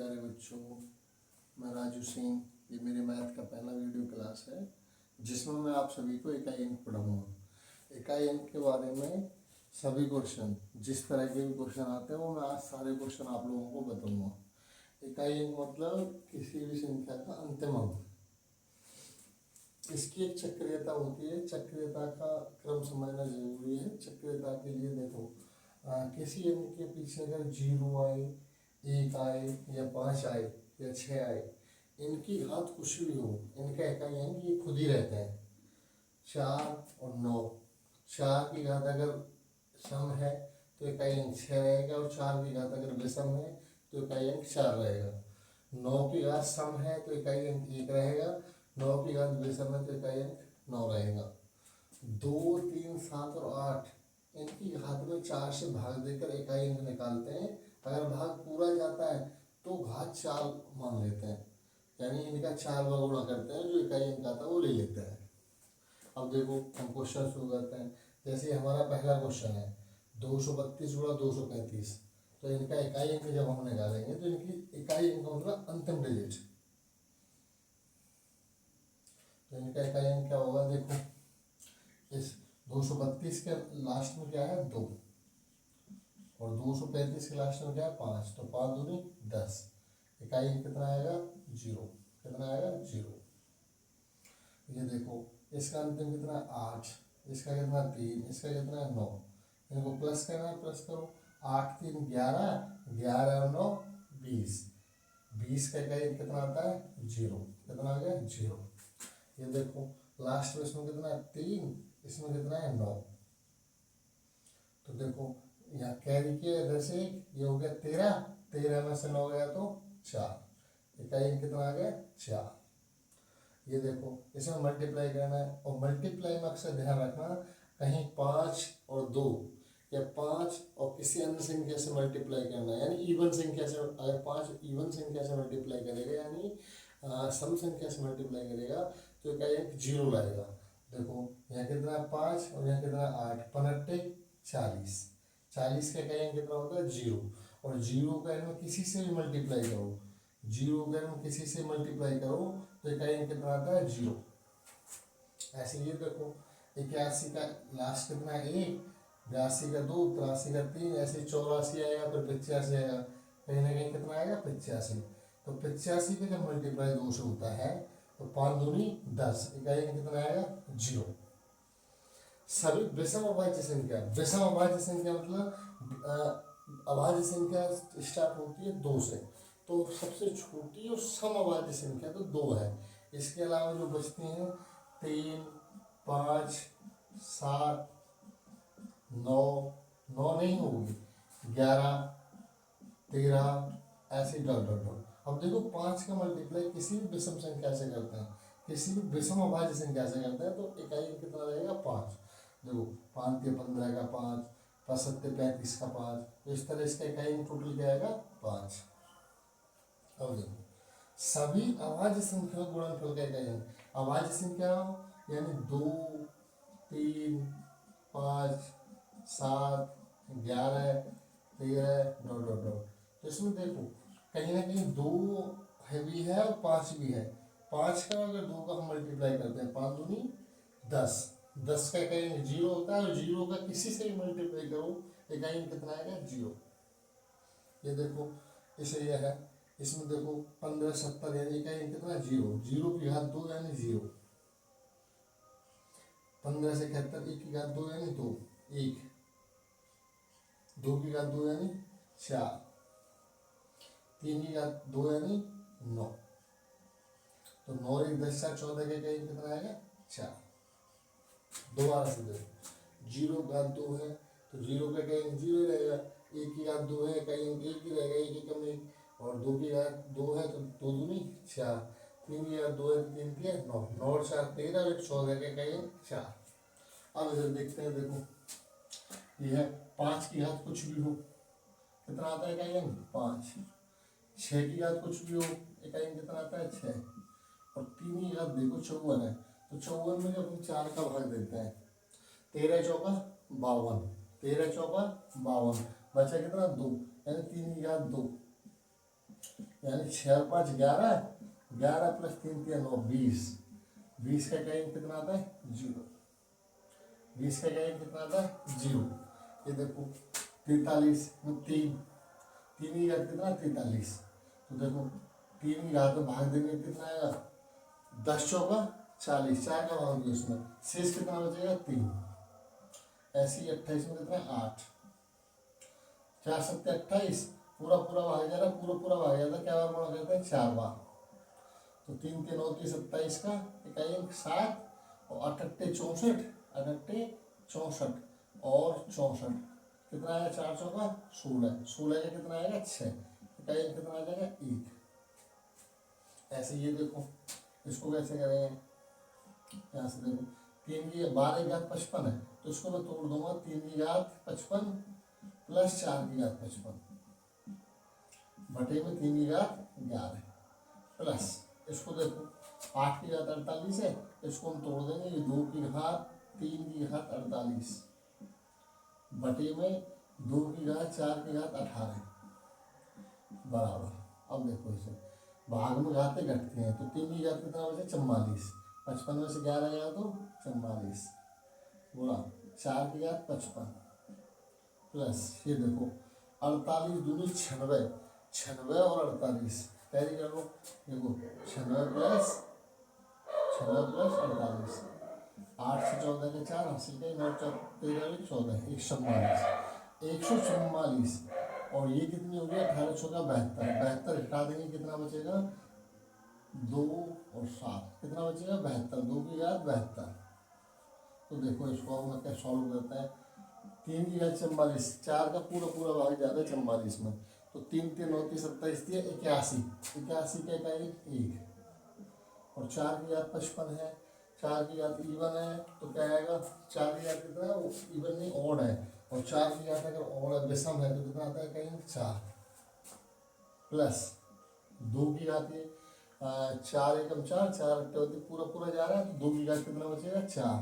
प्यारे बच्चों, मैं राजू सिंह। ये मेरे मैथ का पहला वीडियो क्लास है जिसमें मैं आप सभी को इकाई अंक पढ़ाऊँगा। इकाई अंक के बारे में सभी क्वेश्चन, जिस तरह के भी क्वेश्चन आते हैं वो मैं आज सारे क्वेश्चन आप लोगों को बताऊँगा। इकाई अंक मतलब किसी भी संख्या का अंतिम अंक। इसकी एक चक्रीयता होती है, चक्रीयता का क्रम समझना जरूरी है। चक्रीयता के लिए देखो, किसी अंक के पीछे अगर 0 आए, 1 आए या 5 आए या 6 आए, इनकी घात कुछ भी हो, इनका इकाई अंक ये खुद ही रहते हैं। 4 और 9, 4 की घात अगर सम है तो इकाई अंक 6 रहेगा, और 4 की घात अगर विषम है तो इकाई अंक 4 रहेगा। 9 की घात सम है तो इकाई अंक 1 रहेगा, 9 की घात विषम है तो इकाई अंक 9 रहेगा। 2, 3, 7 और 8 इनकी घात में 4 से भाग देकर इकाई अंक निकालते हैं। अगर भाग पूरा जाता है तो घात 4 मान लेते हैं, यानी इनका 4 का गुणा करते हैं, जो इकाई अंक आता है वो ले लेते हैं। अब देखो हम क्वेश्चन शुरू करते हैं। जैसे हमारा पहला क्वेश्चन है 232 गुणा 235, तो इनका इकाई अंक जब हम निकालेंगे तो इनकी इकाई अंक मतलब अंतिम डिजिट, तो इनका इकाई अंक क्या होगा। देखो इस 232 के लास्ट में क्या है 2, और 235 के लास्ट में क्या है 5, तो 5 दूनी 10। इकाई अंक कितना आएगा 0। कितना आएगा 0। ये देखो इसका अंतिम कितना 8, इसका कितना 3, इसका कितना 9। इनको प्लस करना है, प्लस करो। 8 3 11, 11 और 9 20, 20 का इकाई अंक कितना आता है 0। कितना आ गया 0। ये देखो लास्ट में इसमें कितना है 3, इसमें कितना है 9। तो देखो यहाँ कैरी के इधर से ये हो गया 13, 13 में से 9 गया तो 4, इकाई अंक कितना आ गया 4। ये देखो इसमें मल्टीप्लाई करना है, और मल्टीप्लाई में अक्सर ध्यान रखना कहीं 5 और 2 या 5 और किसी अन्य संख्या से मल्टीप्लाई करना है, यानी इवन संख्या से। अगर 5 इवन संख्या से मल्टीप्लाई करेगा, यानी सम संख्या से मल्टीप्लाई करेगा, तो इकाई अंक 0 लाएगा। देखो यहाँ कितना 5 और यहाँ कितना 8, 5 40, 40 का इकाई अंक कितना होता है 0। और 0 का इनमें किसी से भी मल्टीप्लाई करो, 0 का इनमें किसी से मल्टीप्लाई करो तो इकाई अंक कितना आता है 0। ऐसे ये देखो 81 का लास्ट कितना है 1, 82 का 2, 83 का 3, ऐसे 84 आएगा, फिर 85 आएगा, कहीं ना कहीं कितना आएगा 85। तो 85 का जब मल्टीप्लाई 2 से होता है तो 5 दूनी 10, इकाई अंक कितना आएगा 0। सभी विषम अभाज्य संख्या, विषम अभाज्य संख्या मतलब अभाज्य संख्या स्टार्ट होती है 2 से, तो सबसे छोटी और सम अभाज्य संख्या तो 2 है। इसके अलावा जो बचती हैं 3, 5, 7, 9, 9 नहीं होगी, 11, 13, ऐसे डॉट डॉट डॉट। अब देखो 5 का मल्टीप्लाई किसी भी विषम संख्या से करते हैं, किसी भी विषम अभाज्य संख्या से करते हैं, तो इकाई अंक कितना रहेगा 5। देखो 5 के 15 का 5, 5 7 35 का 5, तो इस तरह इसका इकाई अंक टोटल क्या आएगा 5। अब देखो सभी अभाज्य संख्या गुणनफल का इकाई अंक, अभाज्य संख्या यानी 2, 3, 5, 7, 11, 13 डॉट डॉट डॉट। तो इसमें देखो कहीं ना कहीं 2 है भी है और 5 भी है। 5 का अगर 2 का हम मल्टीप्लाई करते हैं, 5 दूनी 10, 10 का इकाई अंक 0 होता है, और 0 का किसी से भी मल्टीप्लाई करो इकाई अंक कितना आएगा 0। ये देखो इसे यह है, इसमें देखो 15 70 यानी इकाई अंक कितना 0, 0 की घात 2 यानी 0। 15 से 71, 1 की घात 2 यानी 2, 1, 2 की घात 2 यानी 4, 3 की घात 2 यानी 9। तो 9 1 10 4 14 का इकाई अंक कितना आएगा 4। दोबारा से देखो 0 घात 2 है तो 0 का इकाई अंक 0 रहेगा, 1 की घात 2 है इकाई अंक 1 ही रहेगा, 1 एकम 1, और 2 की घात 2 है तो 2 दूनी 4, 3 की घात 2 है तो 3 की 9, 9 और 4 13, और 14 का इकाई अंक 4। अब इधर देखते हैं, देखो यह 5 की घात कुछ भी हो, कितना आता है इकाई अंक 5। 6 की घात कुछ भी हो, इकाई अंक कितना आता है 6। और 3 की घात देखो 54 है, तो 54 में जब हम 4 का भाग देते हैं, 13 चौका 52, 13 चौका 52, बचा कितना 2, यानी 3 की घात 2। यानी 6 और 5 11, 11 प्लस 3 3 9 20, 20 का क्या कितना आता है 0, 20 का क्या कितना आता है 0। ये देखो 43 में 3, 3 की घात कितना 43, तो देखो 3 की घात में भाग देंगे कितना आएगा 10 चौका 40, 4 का भाग दिया उसमें, शेष कितना बचेगा 3। ऐसे ही 28 में कितना 8, 4 7 28, पूरा पूरा भाग जा रहा है, पूरा भाग जाता है, क्या बार गुणा करते हैं 4 बार, तो 3 3 9 27 का इकाई 7 और 8 8 64, 8 8 64 और 64 कितना आएगा 4 चौका 16, 16 का कितना आएगा 6, इकाई कितना आ जाएगा 1। ऐसे ये देखो इसको कैसे करेंगे, यहाँ से देखो 3 की 12 की घात 55 है, तो इसको मैं तोड़ दूंगा 3 की घात 55 प्लस 4 की घात 55 बटे में 3 की घात 11 प्लस इसको देखो 8 की घात 48 है, इसको हम तोड़ देंगे, ये 2 की घात 3 की घात 48 बटे में 2 की घात 4 की घात 18 बराबर। अब देखो इसे भाग में घातें घटती हैं, तो 3 की घात कितना बचे 44, 55 में से 11 गया तो 44 गुणा 4 की घात 55 प्लस ये देखो 48 दूनी 96, 96 और 48 तैयारी कर लो, देखो 96 प्लस 48, 8 से 14 के 4 हासिल के 9 13 14 144, 144 और ये कितनी होगी 18 चौका 72, 72 हटा देंगे कितना बचेगा 2 और 7 कितना बचेगा 72, 2 की घात 72। तो देखो इसको हम क्या सॉल्व करते हैं, 3 की घात 44, 4 का पूरा भाग जाता है 44 में, तो 3 3 9 27 दिए 81, 81 का इकाई 1 और 4 की घात 55 है, 4 की घात इवन है, तो क्या आएगा 4 की घात कितना है इवन नहीं ऑड है, और 4 की घात अगर ऑड है विषम है तो कितना आता है कहीं 4 प्लस 2 की घात ये 4 एकम 4, 4 पूरा जा रहा है, तो 2 की घात कितना बचेगा 4,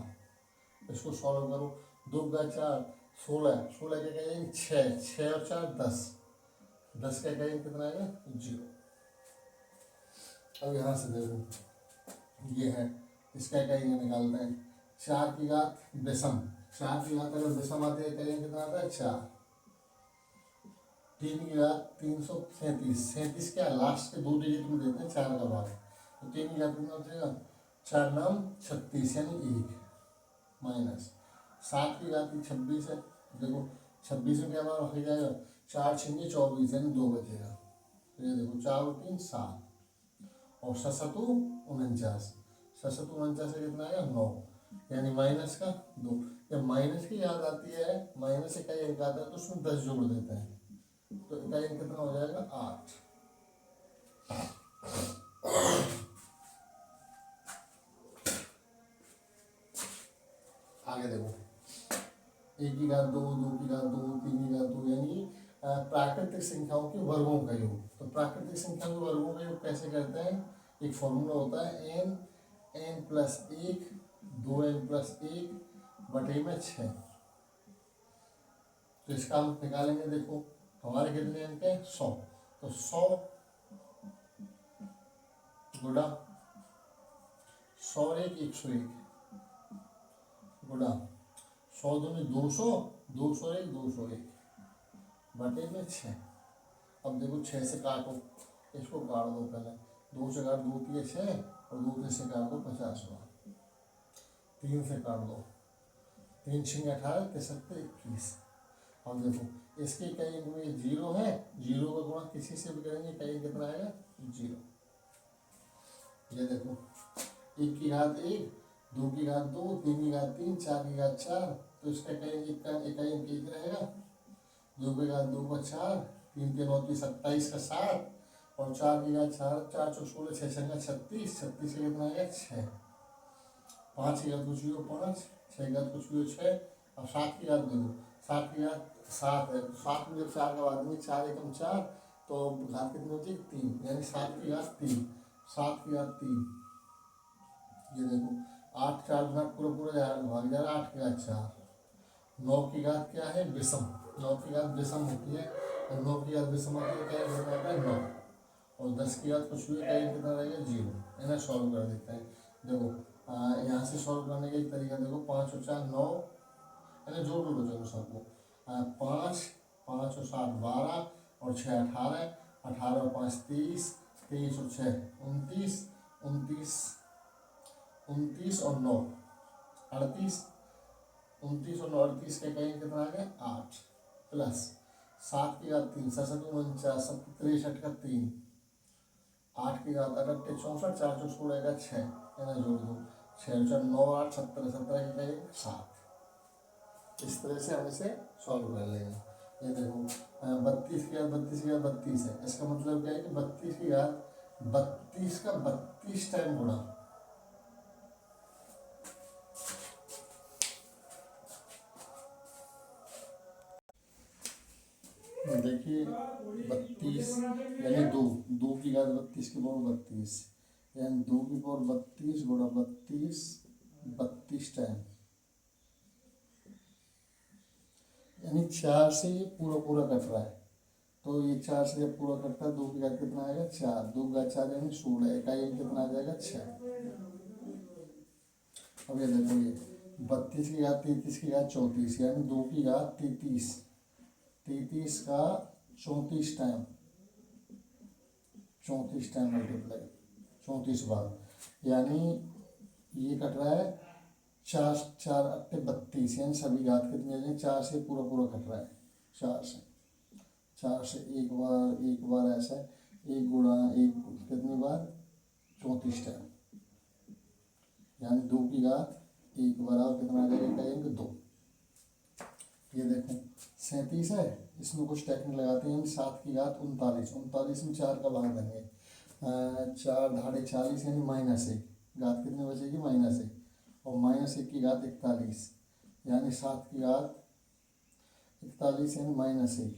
इसको सॉल्व करो, 2 का 4 16, 16 का कहेंगे 6, 6 और 4 10, 10 का कहेंगे कितना आएगा 0। अब यहाँ से देखो ये है इसका कहेंगे निकालते हैं, 4 की घात विषम, 4 की घात अगर विषम आती है कहेंगे कितना आता है 4, 3 की घात 337, 37 क्या लास्ट के 2 डिजिट में देते हैं 4 का भाग, तो 3 की घात कितना बचेगा 4 नाम 36 यानी 1 माइनस 7 की घात 26 है, देखो 26 में क्या बार हो जाएगा 4 6 24 यानी 2 बचेगा, तो ये देखो 4 और 3 7 और 7 49, 7 49 से कितना आएगा 9 यानी माइनस का 2। जब माइनस की याद आती है, माइनस इकाई अंक आता है तो उसमें 10 जोड़ देते हैं, तो इकाई अंक कितना हो जाएगा 8। आगे देखो 1 की घात 2, 2 की घात 2, 3 की घात 2 यानी प्राकृतिक संख्याओं के वर्गों का योग। तो प्राकृतिक संख्याओं के वर्गों का योग कैसे करते हैं, एक फॉर्मूला होता है n प्लस 1 2n प्लस 1 बटे में 6, तो इसका हम निकालेंगे, देखो हमारे कितने अंक है 100, तो 100 गुणा 100 1 101 गुणा 100 दूनी 200, 201 201 बटे में 6। अब देखो 6 से काटो, इसको काट दो पहले, 2 से काट 2 की 6 और 2 से काट दो 50 बार, 3 से काट दो, 3 6 18 63 21। अब देखो इसके कई में 0 है, 0 का गुणा किसी से भी करेंगे कई कितना आएगा 0। ये देखो 1 की घात 1, 2 की घात 2, 3 की घात 3, 4 की घात 4, तो इसका कई इकाई अंक रहेगा, 2 की घात 2 का 4, 3 3 9 27 का 7 और 4 की घात 4 4 4 16 6 6 का 36, 36 का कितना आएगा 6, 5 की घात कुछ भी हो 5, 6 की घात कुछ भी हो 6, और 7 की घात देखो 7 की घात 7 है, 7 में जब 4 का बाद में 4 एकम 4, तो घात कितनी होती है 3, यानी 7 की घात 3, 7 की घात 3। ये देखो 8 4 घात पूरा भाग जा रहा है, 8 की घात 4, 9 की घात क्या है विषम, 9 की घात विषम होती है, और 9 की घात विषम होती है क्या होता है 9, और 10 की घात कुछ भी इकाई कितना रहेगा 0। इन्हें सॉल्व कर देते हैं। देखो यहाँ से सॉल्व करने का एक तरीका देखो, 5 और 4 9, इन्हें जोड़ लो दोनों सबको। 5 5 और 7 12 और 6 18, 18 और 5 30, 23 और 6 29, 29 29 और 9 38, 29 और 9 38 के कहीं कितना आ गया 8, प्लस 7 की घात 3 67 49 63 का 3, 8 की घात 38 64 4 चौक 16 का 6, इन्हें जोड़ दो। 6 4 9 8 17 17 की कहीं 7। इस तरह से हम इसे सॉल्व कर लेंगे। ये देखो 32 की घात 32 की घात 32 है, इसका मतलब क्या है कि 32 की घात 32 का 32 टाइम गुणा। देखिए 32 यानी 2 2 की घात 32 की पावर 32, यानी 2 की पावर 32 गुणा 32 32 टाइम, यानी 4 से ये पूरा पूरा कट रहा है। तो ये 4 से जब पूरा कटता है 2 की घात कितना आएगा 4, 2 की घात 4 यानी 16, इकाई कितना आ जाएगा 6। अब ये देखो ये 32 की घात 33 की घात 34, यानी 2 की घात 33 33 का 34 टाइम, 34 टाइम मल्टीप्लाई 34 बार, यानी ये कट रहा है 4 4 8 32, यानी सभी घात कितनी आ जाएंगे 4 से पूरा पूरा कट रहा है। 4 से एक बार ऐसा है, एक गुणा एक कितनी बार 34 टाइम, यानी 2 की घात एक बराबर कितना आ जाएगा कहेंगे 2। ये देखो 37 है, इसमें कुछ टेक्निक लगाते हैं। 7 की घात 39, 39 में 4 का भाग देंगे, 4 धाड़े 40 यानी -1, घात कितनी बचेगी -1, और -1 की घात 41, यानी 7 की घात 41 यानी -1,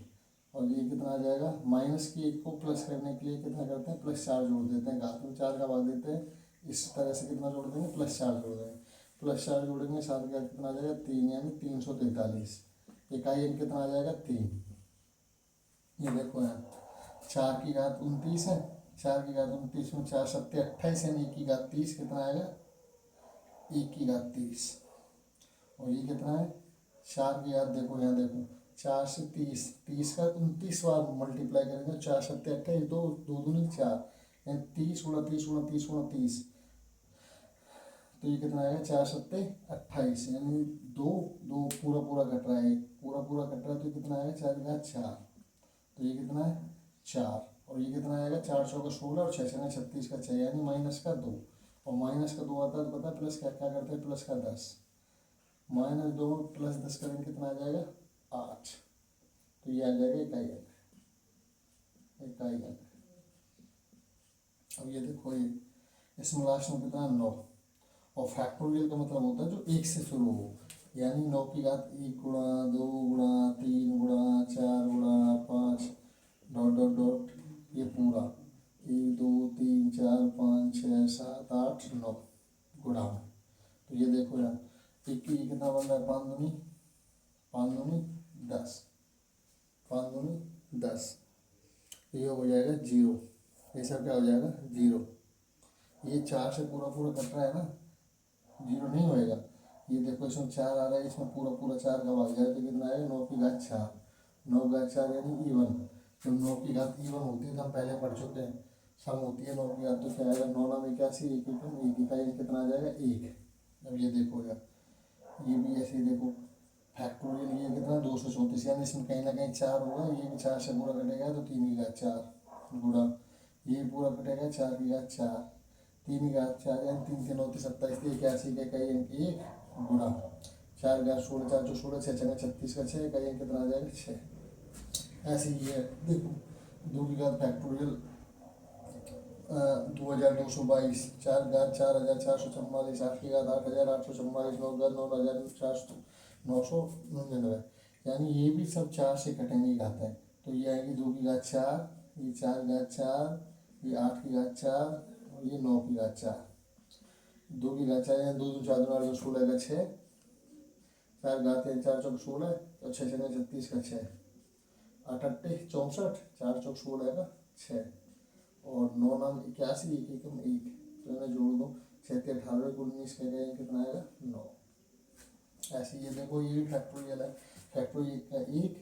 और ये कितना आ जाएगा माइनस की 1 को प्लस करने के लिए कितना करते हैं +4 जोड़ देते हैं, घात में 4 का भाग देते हैं, इस तरह से कितना जोड़ देंगे +4 जोड़ देंगे, +4 जोड़ेंगे 7 का कितना आ जाएगा 3, यानी 343, इकाई अंक कितना आ जाएगा 3। ये देखो यार 4 की घात 29 है, 4 की घात 29 में 4 7 28, यानी 1 की घात 30 कितना आएगा 1 की घात 30, और ये कितना है 4 की घात देखो यहाँ देखो 4 से 30, 30 का 29 बार मल्टीप्लाई करेंगे, 4 7 28 2 2 दूनी 4, यानी 30 गुणा 30 गुणा 30 गुणा 30, तो ये कितना आएगा 4 7 28, यानी 2 2 पूरा पूरा कट रहा है, पूरा पूरा कट रहा है, तो कितना आएगा 4 की घात 4, तो ये कितना है 4, और ये कितना आएगा 4 चौका 16 और 6 6 36 का 6, यानी -2, और -2 आता है तो पता है प्लस क्या क्या करते हैं प्लस का 10, -2 + 10 करेंगे कितना आ जाएगा 8, तो ये आ जाएगा इकाई अंक, इकाई अंक। अब ये देखो ये इसमें लास्ट में कितना 9, और फैक्टोरियल का मतलब होता है जो 1 से शुरू हो, यानी 9 की घात 1 गुणा 2 गुणा 3 गुणा 4 गुणा 5 डॉट डॉट डॉट, ये पूरा 1 2 3 4 5 6 7 8 9 गुणा में। तो ये देखो यार एक की कितना बन रहा है 5 दूनी 10, 5 दूनी 10, ये हो जाएगा 0, ये सब क्या हो जाएगा 0, ये 4 से पूरा पूरा कट रहा है ना, 0 नहीं होएगा। ये देखो इसमें 4 आ रहा है, इसमें पूरा पूरा 4 का भाग जाए तो कितना आएगा 9 की घात 4, 9 की घात 4 यानी E1, जब 9 की घात E1 होती है तो हम पहले पढ़ चुके हैं, सम होती है 9 की घात, तो क्या आएगा 9 9 81, 1 1 इकाई कितना आ जाएगा 1। अब ये देखो यार ये भी ऐसे ही देखो फैक्टोरियल, ये कितना 234, यानी इसमें कहीं ना कहीं 4 होगा, ये भी 4 से पूरा कटेगा तो 3 की घात 4 गुणा, ये पूरा कटेगा 4 की घात 4, 3 की घात 4 यानी 3 3 9 27, 81 का इकाई अंक 1 गुणा 4 घात 16 4 जो 16 6 6 36 का 6, इकाई अंक कितना आ जाएगा 6। ऐसे ही है देखो 2 की घात फैक्टोरियल 2222, 4 घात 4444, 8 की घात 8844, 9 घात 9499, यानी ये भी सब 4 से कटेंगे घातें, तो ये आएगी 2 की घात 4, ये 4 घात 4, ये 8 की घात 4, और ये 9 की घात 4, 2 की घात 4 यानी 2 2 4 2 16 का 6, 4 घात 4 चौक 16 और 6 6 36 का 6, 8 8 64, 4 चौक 16 का 6, और 9 नाम 81, एक एकम एक, तो इन्हें जोड़ दो, 6×18 19 का ये कितना आएगा 9। ऐसे ये देखो ये भी फैक्टोरियल है, फैक्टोरियल का 1,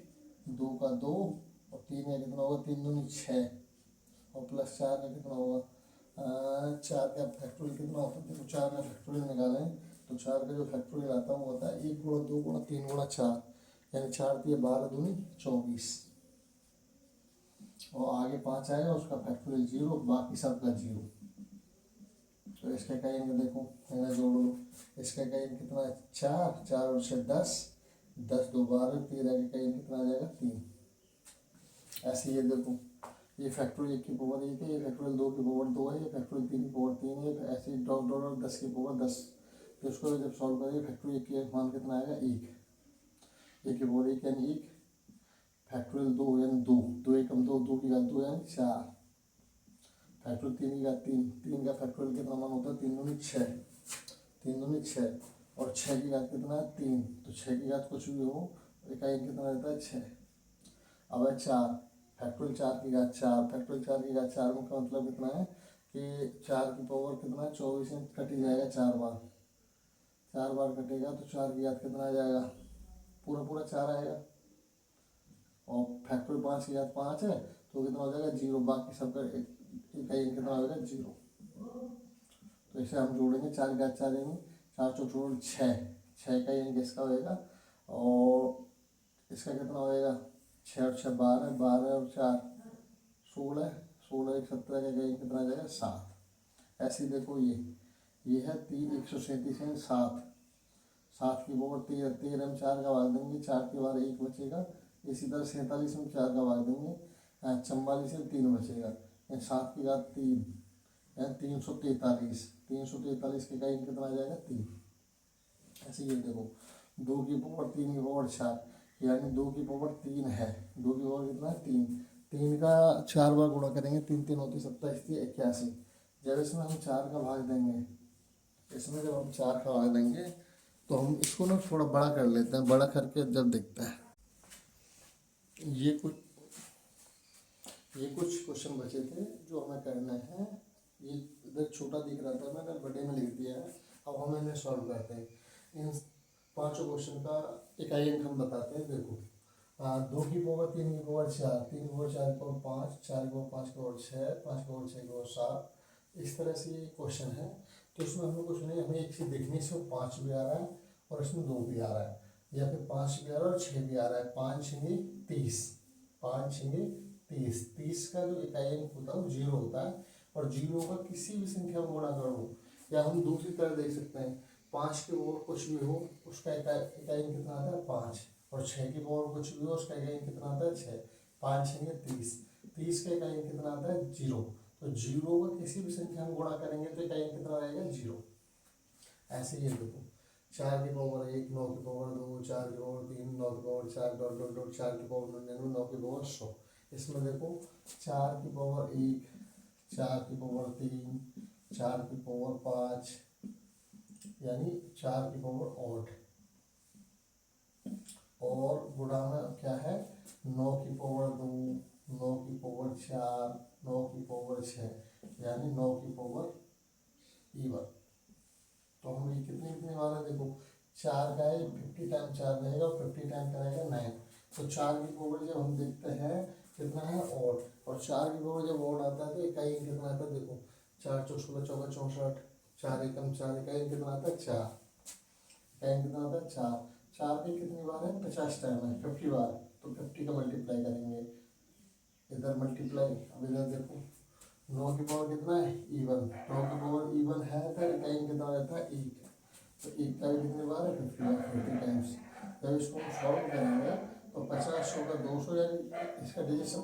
2 का 2 और 3 का कितना होगा 3 दूनी 6 और प्लस 4 का कितना होगा 4 का फैक्टोरियल कितना होता है, देखो 4 का फैक्टोरियल निकालें तो 4 का जो फैक्टोरियल आता है वो होता है 1 गुणा 2 गुणा 3 गुणा 4, यानी 4 दिए 12 दूनी 24 और आगे 5 आएगा उसका फैक्टोरियल 0, बाकी सबका 0। तो इसका कहेंगे देखो इन्हें जोड़ लो, इसका कहेंगे कितना 4, 4 और 6 10, 10 2 12, 13 का कहेंगे कितना आ जाएगा 3। ऐसे ये देखो ये फैक्टोरियल 1 की पावर 1 है, ये फैक्टोरियल 2 की पावर 2 है, ये फैक्टोरियल 3 की पावर 3 है, ऐसे डॉट डॉट और 10 की पावर 10। तो इसको जब सॉल्व करेंगे फैक्टोरियल 1 के मान कितना आएगा 1, 1 की पावर 1 यानी 1, फैक्टोरियल 2 यानी 2, 2 एकम 2, 2 की घात 2 यानी 4, फैक्टोरियल 3 की घात 3, 3 का फैक्टोरियल कितना मान होता है 3 दूनी 6, 3 दूनी 6 और 6 की घात कितना है 3, तो 6 की घात कुछ भी हो इकाई कितना रहता है 6। अब है 4, फैक्टोरियल 4 की घात 4, फैक्टोरियल 4 की घात 4 का मतलब कितना है कि 4 की पावर कितना है 24 में कट ही जाएगा 4 बार, 4 बार कटेगा तो 4 की घात कितना आ जाएगा पूरा पूरा 4 आएगा, और फैक्टोरियल 5 की घात 5 है तो कितना हो जाएगा 0, बाकी सबका इकाई कितना हो जाएगा 0। तो इसे हम जोड़ेंगे 4 की घात 4 यानी 4 चौक जोड़ 6, 6 का यानी किसका होएगा और इसका कितना होएगा 6 और 6 12, 12 और 4 16, 16 एक 17 का कहीं कितना आ जाएगा 7। ऐसे ही देखो ये है 3 137 है 7, 7 की पावर 13, 13 में 4 का भाग देंगे 4 के बाद 1 बचेगा, इसी तरह 47 में 4 का भाग देंगे 44 में 3 बचेगा, 7 की घात 3 यानी 343, 343 के कहीं कितना आ जाएगा 3। ऐसे ये देखो 2 की पावर 3 की पावर 4 यानी 2 की पावर 3 है, 2 की पावर कितना है 3, 3 का 4 बार गुणा करेंगे 3 3 होती 27 थी 81, जब इसमें हम 4 का भाग देंगे, इसमें जब हम 4 का भाग देंगे तो हम इसको ना थोड़ा बड़ा कर लेते हैं, बड़ा करके जब देखते हैं ये कुछ क्वेश्चन बचे थे जो हमें करना है, ये इधर छोटा दिख रहा था मैंने बड़े में लिख दिया है, अब हम इन्हें सॉल्व करते हैं। इन 5 क्वेश्चन का इकाई अंक हम बताते हैं, देखो 2 की पावर 3 की पावर 4, 3 की पावर 4 की पावर 5, 4 की पावर 5 की पावर 6, 5 की पावर 6 की पावर 7, इस तरह से ये क्वेश्चन है। तो इसमें हमें कुछ नहीं, हमें एक चीज़ देखनी है, इसमें 5 भी आ रहा है और इसमें 2 भी आ रहा है, या फिर 5 भी आ रहा है और 6 भी आ रहा है, 5 6 30, 5 6 30, 30 का जो इकाई अंक होता है वो 0 होता है, और 0 का किसी भी संख्या में गुणा कर दो, या हम दूसरी तरह देख सकते हैं 5 के पावर कुछ भी हो उसका इकाई अंक कितना आता है 5, और 6 की पावर कुछ भी हो उसका इकाई अंक कितना आता है 6, 5 6 30, 30 का इकाई अंक कितना आता है 0, तो 0 का किसी भी संख्या में गुणा करेंगे तो इकाई अंक कितना रहेगा 0। ऐसे ये देखो 4 की पावर 1, 9 की पावर 2, 4 की पावर 3, 9 की पावर 4 डॉट डॉट डॉट 4 की पावर 99, 9 की पावर 100। इसमें देखो 4 की पावर 1, 4 की पावर 3, 4 की पावर 5 यानी 4 की पावर 8, और गुणा में क्या है 9 की पावर 2, 9 की पावर 4, 9 की पावर 6 यानी 9 की पावर E1। तो हम ये कितनी कितनी बार है देखो 4 का है 50 टाइम 4 रहेगा और 50 टाइम का रहेगा 9, तो 4 की पावर जब हम देखते हैं कितना है और 4 की पावर जब ओड आता है तो इकाई कितना आता है देखो 4 चौक 16 चौका 64, 4 एकम 4 इकाई कितना आता है 4, इकाई कितना आता है 4, 4 की कितनी बार है 50 टाइम है 50 बार, तो 50 का मल्टीप्लाई करेंगे, इधर मल्टीप्लाई, अब इधर देखो 9 की पावर कितना है E1, 9 की पावर E1 है तो इकाई कितना रहता है 1, तो 1 का भी कितनी बार है 50 टाइम्स। जब इसको हम सॉल्व करेंगे तो 50 100 का 200 यानी इसका डिजिशन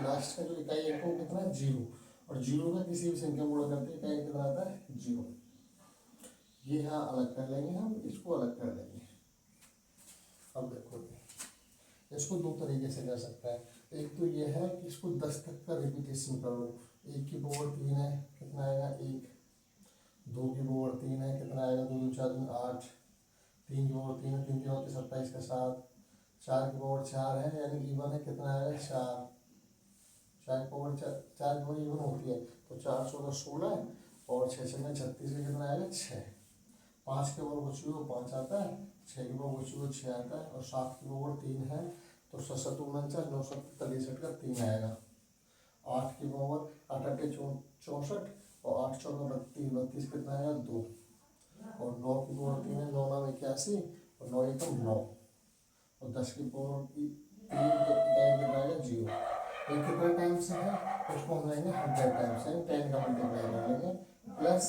लास्ट का जो इकाई अंक वो कितना है 0, और 0 का किसी भी संख्या में गुणा करते इकाई कितना आता है 0। ये यहाँ अलग कर लेंगे, हम इसको अलग कर लेंगे। अब देखो इसको दो तरीके से कर सकता है, एक तो ये है कि इसको 10 तक का रिपीटेशन कर लो, 1 की पावर 3 है कितना आएगा 1, 2 की पावर 3 है कितना आएगा 2 2 4 8, 3 की पावर 3 है 3 3 होती 27 का 7, 4 की पावर 4 है यानी E1 है कितना आएगा 4, 4 की पावर 4 की पावर इवन होती है, तो 4 14 16 और 6 6 36 का कितना आएगा 6। 5 के पावर कुछ भी 5 आता है, 6 के पावर कुछ भी 6 आता है, और 7 की पावर 3 है, तो 7 7 49 9 7 63 का 3 आएगा। 8 की पावर 8 8 64 और 8 14 32 32 कितना आएगा 2, और 9 की पावर 3 है, 9 9 81 और 9 1 9, और 10 की पावर 3 कितना आएगा 0। ये कितना टाइम्स है, उसको हम लेंगे 100 टाइम्स है, 10 का मल्टीप्लाई कर लेंगे, प्लस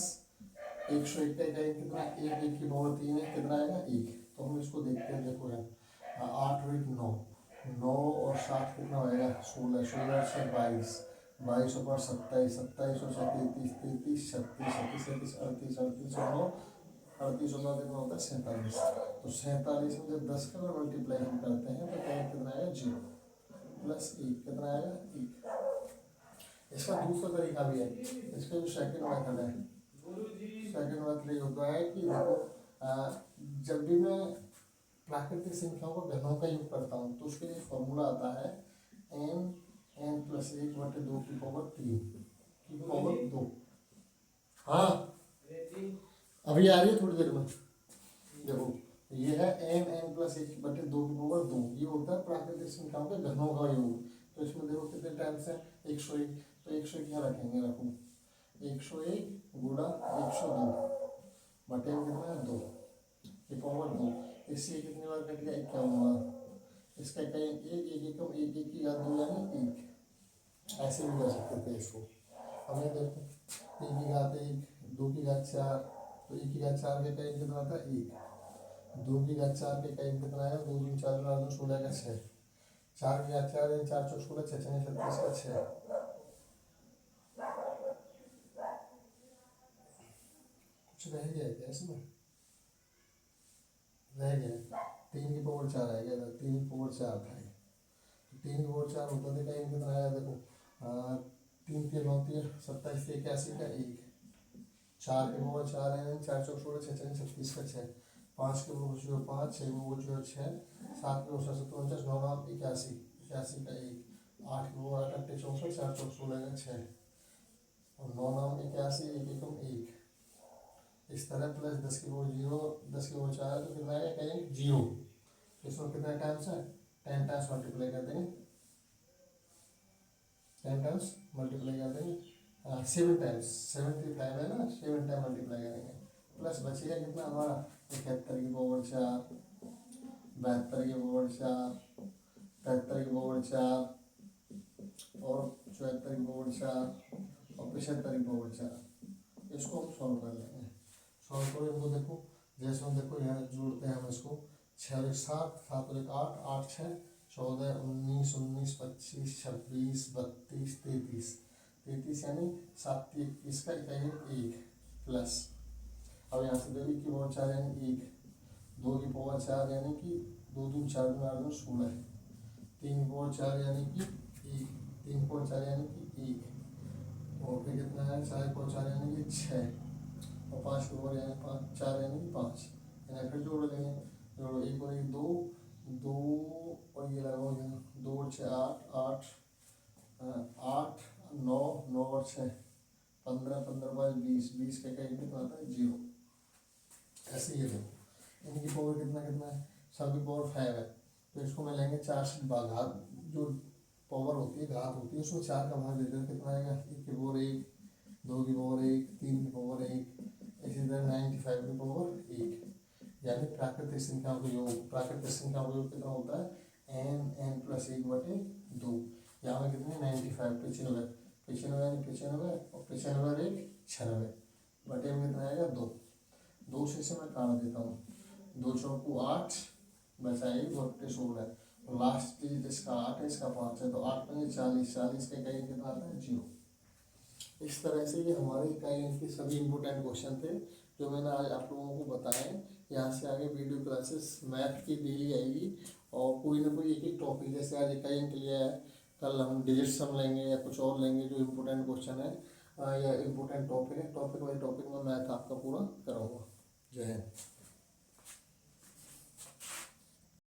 101 का इकाई कितना, 1 1 की पावर 3 है, कितना आएगा 1। तो हम इसको देखते हैं, देखो यार 8 और 1 9, 9 और 7 कितना होएगा 16, 16 से 22, 22 और 5 27, 27 और 33 33, 36 36 37 38 38 और 9 38 और 9 कितना होता है 47। तो 47 में जब 10 का मल्टीप्लाई हम करते हैं तो टाइम कितना आएगा 0, प्लस 1 कितना आएगा 1। इसका दूसरा तरीका भी है, इसका जो सेकंड मेथड है, सेकंड मेथड ये होता है कि देखो जब भी मैं प्राकृतिक संख्याओं को घनों का योग करता हूँ तो उसके लिए फॉर्मूला आता है n प्लस 1 बटे 2 की पावर 3 की पावर 2। हाँ अभी आ रही है थोड़ी देर में। देखो ये है n प्लस 1 बटे 2 की पावर 2, ये होता है प्राकृतिक संख्याओं के घनों का योग। तो इसमें देखो कितने टाइम्स है 101, तो 101 क्या रखेंगे, रखो 101 गुणा 102 बटे में कितना है 2 की पावर 2। इससे कितनी बार कट गया 51 बार, इसका कहीं एक एक एकम एक एक की घात 2 यानी 1, ऐसे भी कर सकते थे इसको। हमें देखो 1 की घात 1, 2 की घात 4, तो 1 की घात 4 के कहीं कितना था 1, 2 की घात 4 के कहीं कितना आया 2 2 4 2 16 का 6, 4 की घात 4 4 4 16 6 6 36 का 6। कुछ रह गया क्या इसमें, रह गया 3 की पावर 4 आएगा, 3 की पावर 4 था, 3 की पावर 4 होता था कहीं कितना आया देखो 3 के 9 3 27 से 81 का 1, 4 के पावर 4 है 4 4 16 6 6 36 का 6, 5 के पावर जो 5 6 के पावर जो 6, 7 के पावर 7 49 9 9 81 81 का 1, 8 के पावर 8 8 64 4 4 16 का 6 और 9 9 81 1 1 1। इस तरह प्लस 10 की पावर 0, 10 की पावर 4 है तो कितना आएगा कहीं 0। इसमें कितना टाइम्स है 10 टाइम्स मल्टीप्लाई कर देंगे, 10 टाइम्स मल्टीप्लाई कर देंगे 7 टाइम्स, 75 है ना 7 टाइम मल्टीप्लाई करेंगे, प्लस बचेगा कितना हमारा 71 की पावर 4, 72 की पावर 4, 73 की पावर 4 और 74 की पावर 4 और 75 की पावर 4। इसको हम सॉल्व कर लेंगे। सॉल्व करो इनको, देखो जैसे हम देखो यहाँ जोड़ते हैं हम इसको 6 और 1 7, 7 और 1 8, 8 6 14 19 19 25 26 32 33, 33 यानी 7 21 का इकाई 1 प्लस, अब यहाँ से देखो 1 की पावर 4 यानी 1, 2 की पावर 4 यानी कि 2 2 4 2 8 2 16, 3 की पावर 4 यानी कि 1, 3 की पावर 4 यानी कि 1, और फिर कितना है 4 की पावर 4 यानी कि 6 और 5 की पावर यानी 5 4 यानी कि 5, यानी फिर जोड़ लेंगे, जोड़ो 1 और 1 2 2 और ये लगाओ यहाँ 2 और 6 8 8 8 9 9 और 6 15 15 5 20 20 का कहीं कितना आता है 0। ऐसे ये देखो इनकी पावर कितना कितना है, सबकी पावर 5 है, तो इसको मैं लेंगे 4 से घात, जो पावर होती है घात होती है उसमें 4 का भाग देकर कितना आएगा 1 की पावर 1, 2 की पावर 1, 3 की पावर 1, इसी तरह 95 की पावर 1। यानी प्राकृतिक संख्याओं का योग, प्राकृतिक संख्याओं का योग कितना होता है n प्लस 1 बटे 2। यहाँ में कितने 95 95 95 यानी 95 और 95 और 1 96 बटे में कितना आएगा 2। 2 से मैं काट देता हूँ, 2 चौको 8 बचा 1 बटे 16 और लास्ट डिजिट इसका 8 है इसका 5 है, तो 8 पंजे 40, 40 का इकाई कितना आता है 0। इस तरह से ये हमारे इकाई के सभी इम्पोर्टेंट क्वेश्चन थे जो मैंने आज आप लोगों को बताए। यहाँ से आगे वीडियो क्लासेस मैथ की डेली आएगी और कोई ना कोई एक एक टॉपिक, जैसे आज इकाई के लिए है, कल हम डिजिट सम लेंगे या कुछ और लेंगे जो इम्पोर्टेंट क्वेश्चन है या इम्पोर्टेंट टॉपिक है, टॉपिक वाइज टॉपिक में मैथ आपका पूरा कराऊंगा। जय हिंद।